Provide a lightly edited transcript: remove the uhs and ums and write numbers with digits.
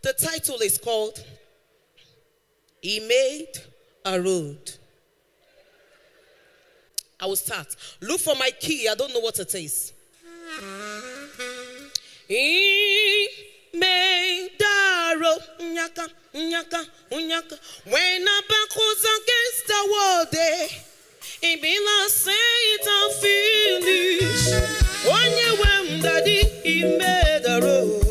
The title is called He Made a Road. I will start. Look for my key. I don't know what it is. He made a road. Unyaka, unyaka, unyaka. When a back was against the wall there, it be like say it unfinished. When you went, Daddy, He made a road.